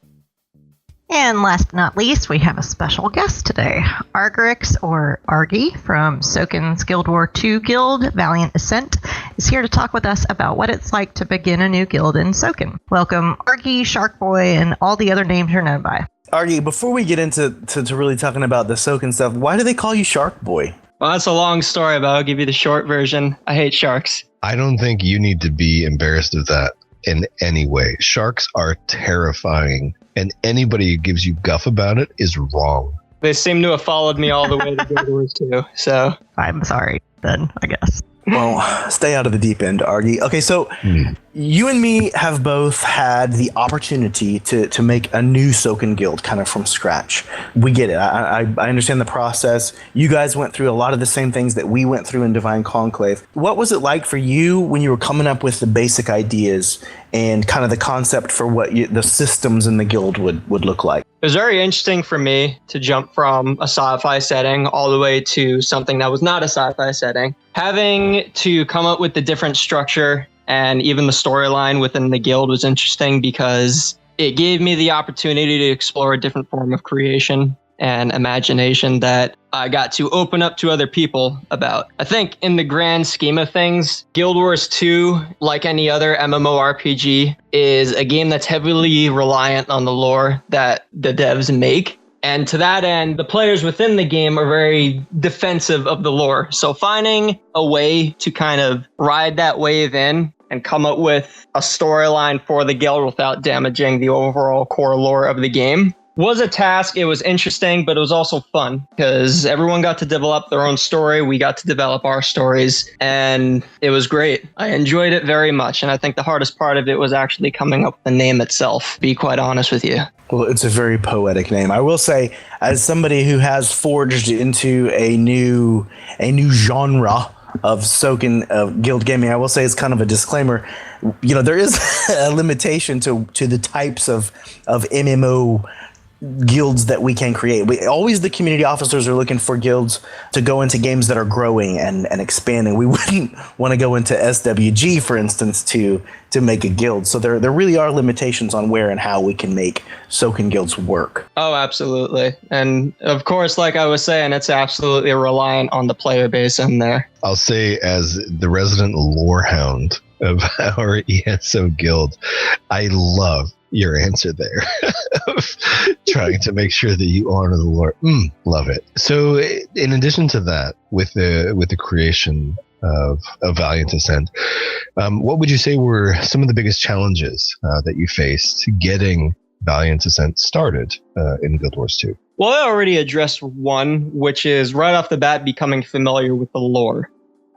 And last but not least, we have a special guest today. Argrix, or Argy, from Sokan's Guild War II guild, Valiant Ascent, is here to talk with us about what it's like to begin a new guild in Sokan. Welcome, Argy, Shark Boy, and all the other names you're known by. Argy, before we get into really talking about the Sokan stuff, why do they call you Shark Boy? Well, that's a long story, but I'll give you the short version. I hate sharks. I don't think you need to be embarrassed of that in any way. Sharks are terrifying, and anybody who gives you guff about it is wrong. They seem to have followed me all the way to Guild Wars 2, so... I'm sorry, then, I guess. Well, stay out of the deep end, Argy. Okay, so you and me have both had the opportunity to make a new Sokan guild kind of from scratch. We get it. I understand the process. You guys went through a lot of the same things that we went through in Divine Conclave. What was it like for you when you were coming up with the basic ideas and kind of the concept for what the systems in the guild would look like? It was very interesting for me to jump from a sci-fi setting all the way to something that was not a sci-fi setting. Having to come up with the different structure and even the storyline within the guild was interesting because it gave me the opportunity to explore a different form of creation and imagination that I got to open up to other people about. I think in the grand scheme of things, Guild Wars 2, like any other MMORPG, is a game that's heavily reliant on the lore that the devs make. And to that end, the players within the game are very defensive of the lore. So finding a way to kind of ride that wave in and come up with a storyline for the guild without damaging the overall core lore of the game was a task. It was interesting, but it was also fun because everyone got to develop their own story. We got to develop our stories, and it was great. I enjoyed it very much, and I think the hardest part of it was actually coming up with the name itself, to be quite honest with you. Well, it's a very poetic name. I will say, as somebody who has forged into a new genre of Sokan guild gaming, I will say, it's kind of a disclaimer. There is a limitation to the types of MMO guilds that we can create. The community officers are looking for guilds to go into games that are growing and expanding. We wouldn't want to go into SWG, for instance, to make a guild. So there really are limitations on where and how we can make Sokan guilds work. Oh, absolutely. And of course, like I was saying, it's absolutely reliant on the player base in there. I'll say, as the resident lore hound of our ESO guild, I love your answer there of trying to make sure that you honor the lore. Love it. So in addition to that, with the creation of Valiant Ascent, what would you say were some of the biggest challenges that you faced getting Valiant Ascent started in Guild Wars 2? Well, I already addressed one, which is right off the bat becoming familiar with the lore.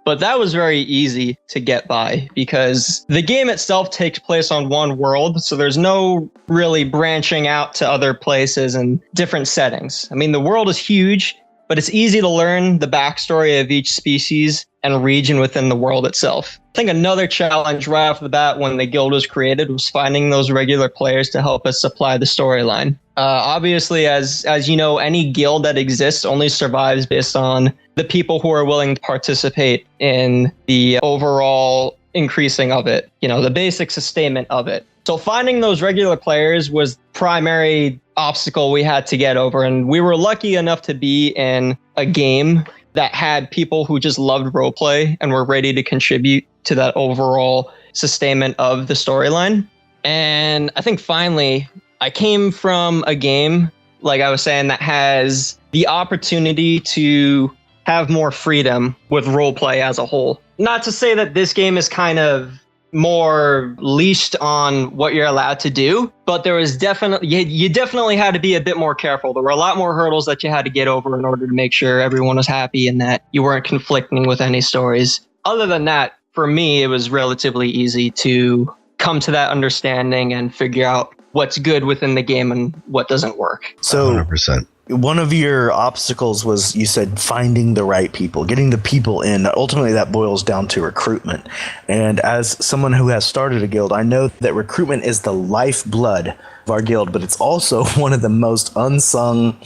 But that was very easy to get by because the game itself takes place on one world, so there's no really branching out to other places and different settings. I mean, the world is huge, but it's easy to learn the backstory of each species and region within the world itself. I think another challenge right off the bat when the guild was created was finding those regular players to help us supply the storyline. Obviously, as you know, any guild that exists only survives based on the people who are willing to participate in the overall increasing of it, the basic sustainment of it. So finding those regular players was the primary obstacle we had to get over. And we were lucky enough to be in a game that had people who just loved roleplay and were ready to contribute to that overall sustainment of the storyline. And I think finally, I came from a game, like I was saying, that has the opportunity to have more freedom with roleplay as a whole. Not to say that this game is kind of more leashed on what you're allowed to do, but there was you definitely had to be a bit more careful. There were a lot more hurdles that you had to get over in order to make sure everyone was happy and that you weren't conflicting with any stories. Other than that, for me, it was relatively easy to come to that understanding and figure out what's good within the game and what doesn't work. So 100%. One of your obstacles was, you said, finding the right people, getting the people in. Ultimately, that boils down to recruitment. And as someone who has started a guild, I know that recruitment is the lifeblood of our guild, but it's also one of the most unsung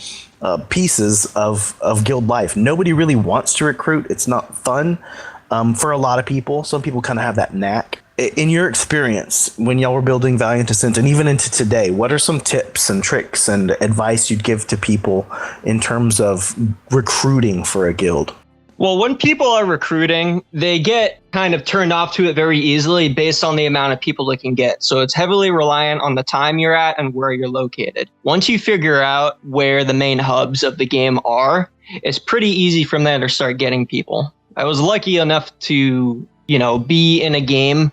pieces of guild life. Nobody really wants to recruit. It's not fun for a lot of people. Some people kind of have that knack. In your experience, when y'all were building Valiant Ascent, and even into today, what are some tips and tricks and advice you'd give to people in terms of recruiting for a guild? Well, when people are recruiting, they get kind of turned off to it very easily based on the amount of people they can get. So it's heavily reliant on the time you're at and where you're located. Once you figure out where the main hubs of the game are, it's pretty easy from there to start getting people. I was lucky enough to, be in a game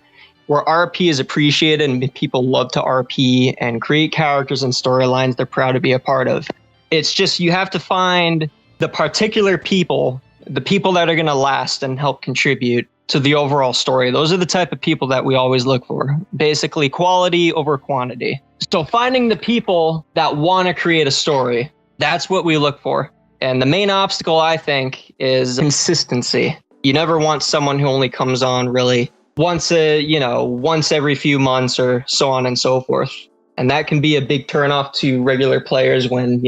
where RP is appreciated and people love to RP and create characters and storylines they're proud to be a part of. It's just you have to find the particular people, the people that are going to last and help contribute to the overall story. Those are the type of people that we always look for. Basically, quality over quantity. So finding the people that want to create a story, that's what we look for. And the main obstacle, I think, is consistency. You never want someone who only comes on really once every few months or so on and so forth. And that can be a big turnoff to regular players when,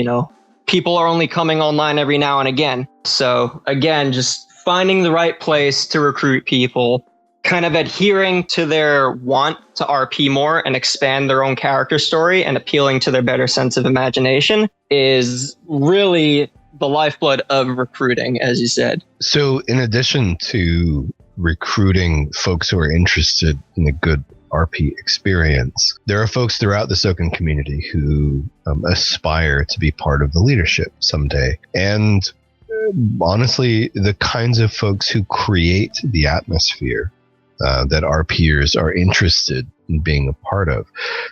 people are only coming online every now and again. So again, just finding the right place to recruit people, kind of adhering to their want to RP more and expand their own character story and appealing to their better sense of imagination is really the lifeblood of recruiting, as you said. So in addition to recruiting folks who are interested in a good RP experience, there are folks throughout the Sokan community who aspire to be part of the leadership someday. And honestly, the kinds of folks who create the atmosphere that our peers are interested in being a part of.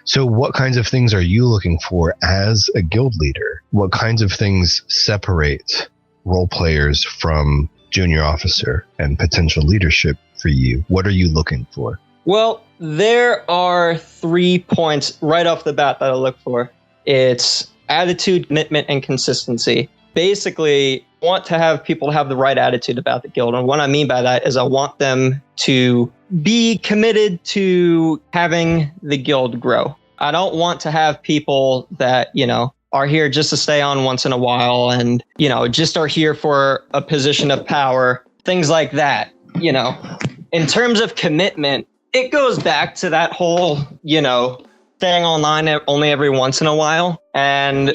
So what kinds of things are you looking for as a guild leader? What kinds of things separate role players from junior officer and potential leadership for you? What are you looking for? Well, there are 3 points right off the bat that I look for. It's attitude, commitment, and consistency. Basically, I want to have people have the right attitude about the guild. And what I mean by that is I want them to be committed to having the guild grow. I don't want to have people that, are here just to stay on once in a while and, just are here for a position of power, things like that. In terms of commitment, it goes back to that whole, staying online only every once in a while. And,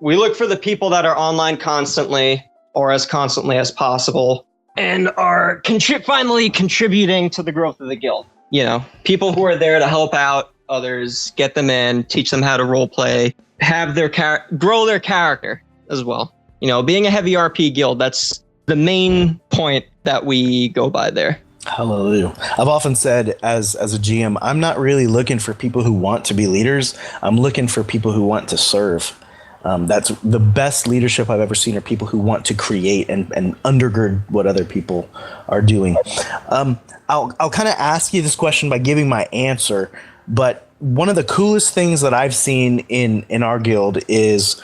we look for the people that are online constantly or as constantly as possible and are finally contributing to the growth of the guild. People who are there to help out others, get them in, teach them how to role play, have their grow their character as well. Being a heavy RP guild, that's the main point that we go by there. Hallelujah. I've often said as a GM, I'm not really looking for people who want to be leaders. I'm looking for people who want to serve. That's the best leadership I've ever seen, are people who want to create and undergird what other people are doing. I'll kind of ask you this question by giving my answer, but one of the coolest things that I've seen in our guild is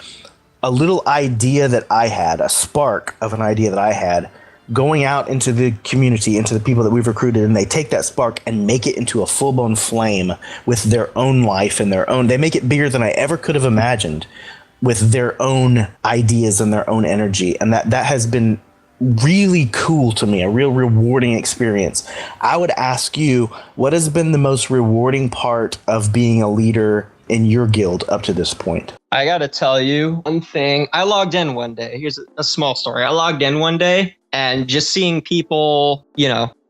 a little idea that I had, a spark of an idea that I had, going out into the community, into the people that we've recruited, and they take that spark and make it into a full-blown flame with their own life and they make it bigger than I ever could have imagined, with their own ideas and their own energy. And that has been really cool to me, a real rewarding experience. I would ask you, what has been the most rewarding part of being a leader in your guild up to this point? I got to tell you one thing. I logged in one day. Here's a small story. I logged in one day and just seeing people,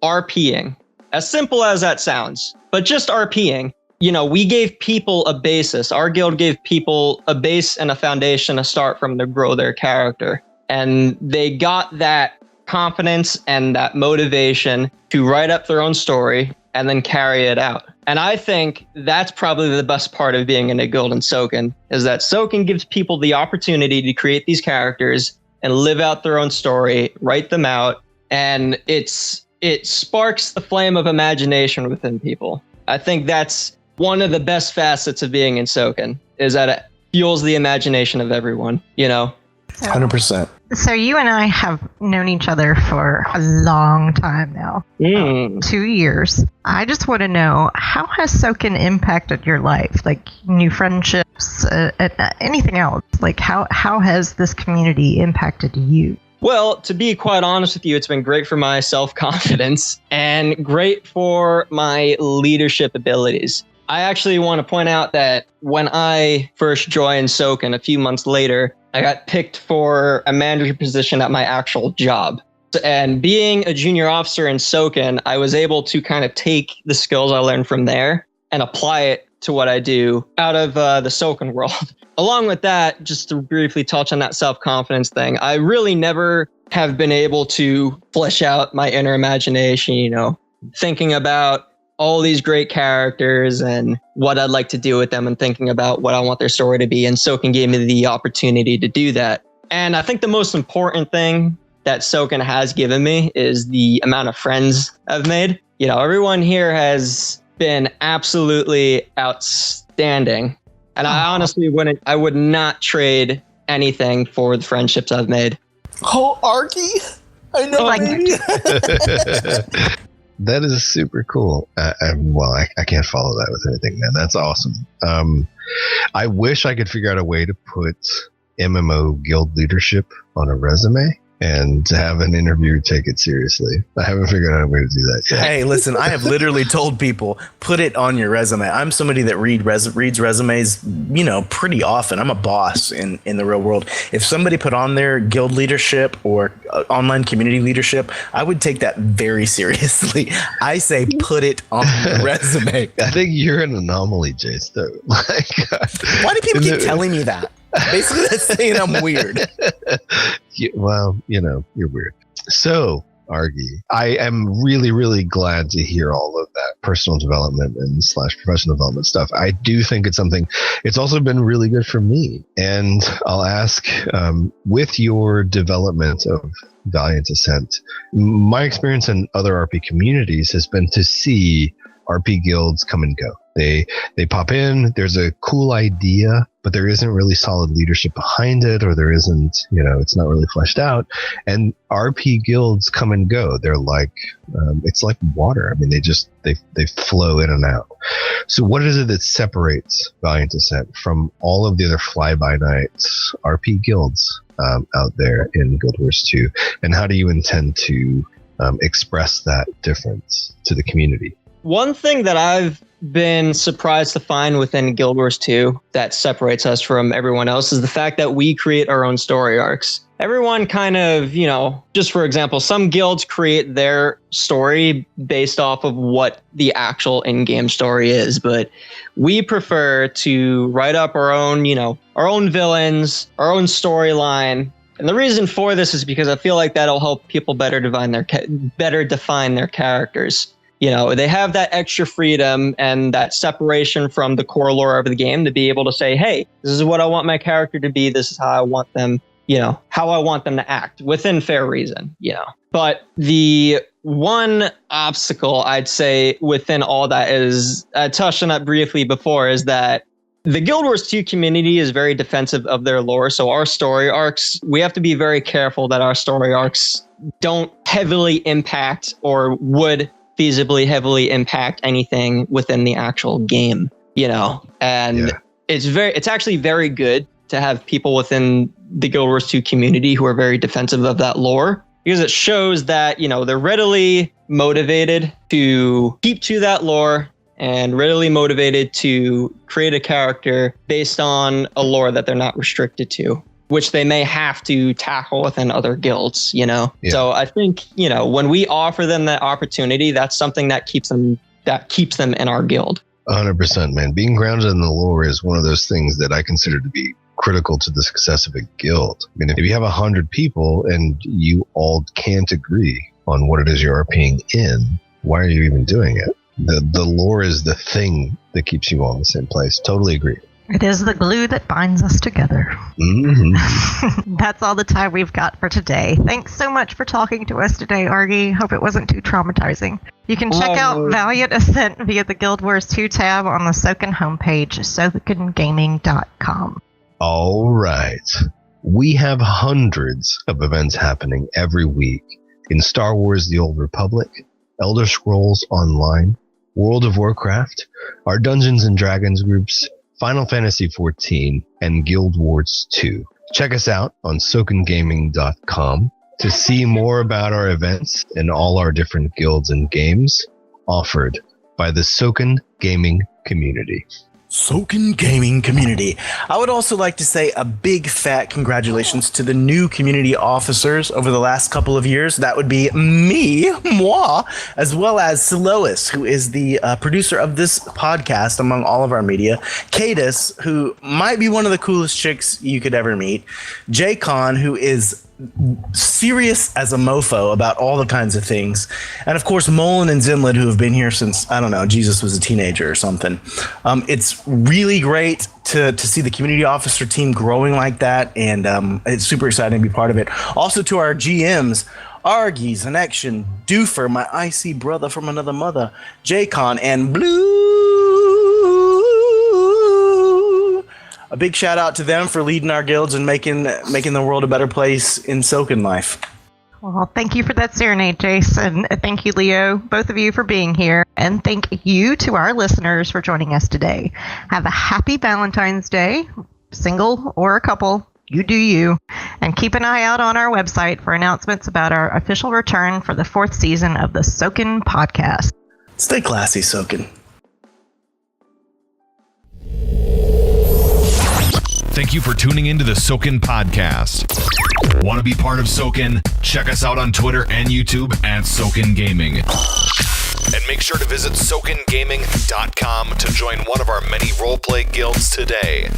RPing, as simple as that sounds, but just RPing. We gave people a basis. Our guild gave people a base and a foundation to start from to grow their character. And they got that confidence and that motivation to write up their own story and then carry it out. And I think that's probably the best part of being in a guild in Sokan, is that Sokan gives people the opportunity to create these characters and live out their own story, write them out. And it sparks the flame of imagination within people. I think that's one of the best facets of being in Sokan, is that it fuels the imagination of everyone, 100%. So you and I have known each other for a long time now, 2 years. I just want to know, how has Sokan impacted your life? Like new friendships, anything else? Like how has this community impacted you? Well, to be quite honest with you, it's been great for my self-confidence and great for my leadership abilities. I actually want to point out that when I first joined Sokan a few months later, I got picked for a manager position at my actual job. And being a junior officer in Sokan, I was able to kind of take the skills I learned from there and apply it to what I do out of the Sokan world. Along with that, just to briefly touch on that self-confidence thing, I really never have been able to flesh out my inner imagination, thinking about all these great characters and what I'd like to do with them and thinking about what I want their story to be. And Sokan gave me the opportunity to do that. And I think the most important thing that Sokan has given me is the amount of friends I've made. Everyone here has been absolutely outstanding. And I honestly would not trade anything for the friendships I've made. Oh, Arky! I know, baby. That is super cool. I can't follow that with anything, man. That's awesome. I wish I could figure out a way to put MMO guild leadership on a resume and to have an interviewer take it seriously. I haven't figured out a way to do that yet. Hey, listen, I have literally told people, put it on your resume. I'm somebody that reads resumes, pretty often. I'm a boss in the real world. If somebody put on their guild leadership or online community leadership, I would take that very seriously. I say put it on your resume. I think you're an anomaly, Jace, though. Why do people keep telling me that? Basically, that's saying I'm weird. You're weird. So, Argy, I am really, really glad to hear all of that personal development and / professional development stuff. I do think it's also been really good for me. And I'll ask, with your development of Valiant Ascent, my experience in other RP communities has been to see RP guilds come and go. They pop in, there's a cool idea, but there isn't really solid leadership behind it, or there isn't, it's not really fleshed out. And RP guilds come and go. They're like, it's like water. I mean, they flow in and out. So what is it that separates Valiant Ascent from all of the other fly-by-night RP guilds out there in Guild Wars 2? And how do you intend to express that difference to the community? One thing that I've been surprised to find within Guild Wars 2 that separates us from everyone else is the fact that we create our own story arcs. Everyone kind of, just for example, some guilds create their story based off of what the actual in-game story is, but we prefer to write up our own villains, our own storyline. And the reason for this is because I feel like that'll help people better define their characters. They have that extra freedom and that separation from the core lore of the game to be able to say, hey, this is what I want my character to be. This is how I want them, how I want them to act within fair reason, But the one obstacle I'd say within all that is, I touched on that briefly before, is that the Guild Wars 2 community is very defensive of their lore. So our story arcs, we have to be very careful that our story arcs don't heavily impact or would feasibly heavily impact anything within the actual game, and it's actually very good to have people within the Guild Wars 2 community who are very defensive of that lore, because it shows that, they're readily motivated to keep to that lore and readily motivated to create a character based on a lore that they're not restricted to, which they may have to tackle within other guilds, Yeah. So I think, when we offer them that opportunity, that's something that keeps them in our guild. 100%, man. Being grounded in the lore is one of those things that I consider to be critical to the success of a guild. I mean, if you have 100 people and you all can't agree on what it is you're RPing in, why are you even doing it? The lore is the thing that keeps you all in the same place. Totally agree. It is the glue that binds us together. Mm-hmm. That's all the time we've got for today. Thanks so much for talking to us today, Argy. Hope it wasn't too traumatizing. You can check out Valiant Ascent via the Guild Wars 2 tab on the Sokan homepage, sokangaming.com. All right. We have hundreds of events happening every week in Star Wars The Old Republic, Elder Scrolls Online, World of Warcraft, our Dungeons and Dragons groups, Final Fantasy XIV, and Guild Wars 2. Check us out on sokangaming.com to see more about our events and all our different guilds and games offered by the Sokan Gaming community. Sokan Gaming community. I would also like to say a big fat congratulations to the new community officers over the last couple of years. That would be moi, as well as Silois, who is the producer of this podcast among all of our media, Cadis, who might be one of the coolest chicks you could ever meet, J-Con, who is serious as a mofo about all the kinds of things, and of course Molan and Xenlid, who have been here since, I don't know, Jesus was a teenager or something. It's really great to see the community officer team growing like that, and it's super exciting to be part of it. Also to our GMs, Argy, Zenection, Doofer, my IC brother from another mother, J-Con, and Blue. A big shout out to them for leading our guilds and making the world a better place in Sokan life. Well, thank you for that serenade, Jace, and thank you, Leo, both of you for being here, and thank you to our listeners for joining us today. Have a happy Valentine's Day, single or a couple. You do you. And keep an eye out on our website for announcements about our official return for the 4th season of the Sokan podcast. Stay classy, Sokan. Thank you for tuning into the Sokan podcast. Want to be part of Sokan? Check us out on Twitter and YouTube at Sokan Gaming. And make sure to visit sokangaming.com to join one of our many roleplay guilds today.